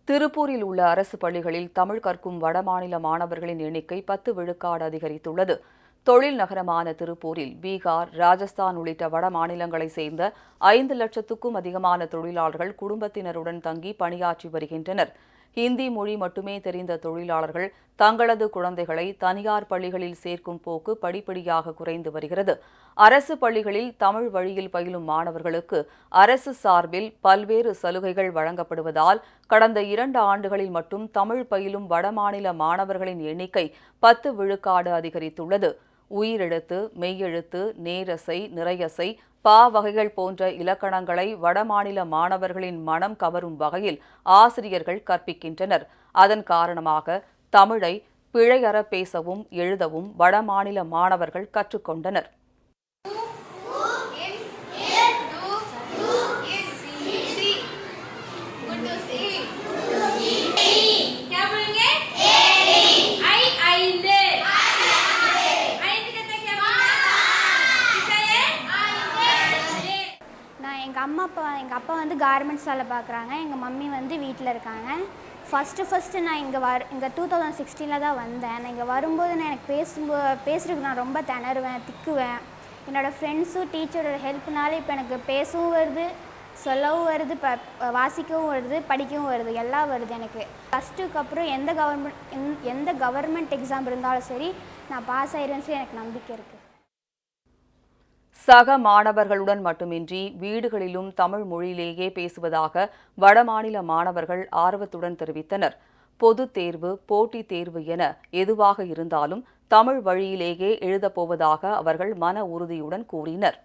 திருப்பூரில் உள்ள அரசு பள்ளிகளில் தமிழ் கற்கும் வடமாநில மாணவர்களின் எண்ணிக்கை 10 விழுக்காடு அதிகரித்துள்ளது. தொழில் நகரமான திருப்பூரில் பீகார், ராஜஸ்தான் உள்ளிட்ட வட மாநிலங்களைச் சேர்ந்த 5 லட்சத்துக்கும் அதிகமான தொழிலாளர்கள் குடும்பத்தினருடன் தங்கி பணியாற்றி வருகின்றனர். ஹிந்தி மொழி மட்டுமே தெரிந்த தொழிலாளர்கள் தங்களது குழந்தைகளை தனியார் பள்ளிகளில் சேர்க்கும் போக்கு படிப்படியாக குறைந்து வருகிறது. அரசு பள்ளிகளில் தமிழ் வழியில் பயிலும் மாணவர்களுக்கு அரசு சார்பில் பல்வேறு சலுகைகள் வழங்கப்படுவதால் கடந்த 2 ஆண்டுகளில் மட்டும் தமிழ் பயிலும் வடமாநில மாணவர்களின் எண்ணிக்கை 10 விழுக்காடு அதிகரித்துள்ளது. உயிரெழுத்து, மெய்யெழுத்து, நேரசை, நிறையசை, பா வகைகள் போன்ற இலக்கணங்களை வடமாநில மாணவர்களின் மனம் கவரும் வகையில் ஆசிரியர்கள் கற்பிக்கின்றனர். அதன் காரணமாக தமிழை பிழையற பேசவும் எழுதவும் வடமாநில மாணவர்கள் கற்றுக்கொண்டனர். எங்கள் அப்பா வந்து கார்மெண்ட்ஸ் வேலை பார்க்குறாங்க. எங்கள் மம்மி வந்து வீட்டில் இருக்காங்க. ஃபஸ்ட்டு நான் இங்கே 2016 தான் வந்தேன். நான் இங்கே வரும்போது எனக்கு பேசுறதுக்கு நான் ரொம்ப திணறுவேன், திக்குவேன். என்னோடய ஃப்ரெண்ட்ஸும் டீச்சரோட ஹெல்ப்னால இப்போ எனக்கு பேசவும் வருது, சொல்லவும் வருது, வாசிக்கவும் வருது, படிக்கவும் வருது, எல்லாம் வருது எனக்கு. +2க்கு அப்புறம் எந்த கவர்மெண்ட் எக்ஸாம் இருந்தாலும் சரி நான் பாஸ் ஆயிடுவேன்னு சொல்லி எனக்கு நம்பிக்கை இருக்குது. சக மாணவர்களுடன் மட்டுமின்றி வீடுகளிலும் தமிழ் மொழியிலேயே பேசுவதாக வடமாநில மாணவர்கள் ஆர்வத்துடன் தெரிவித்தனர். பொதுத் தேர்வு, போட்டித் தேர்வு என எதுவாக இருந்தாலும் தமிழ் வழியிலேயே எழுதப்போவதாக அவர்கள் மன உறுதியுடன் கூறினர்.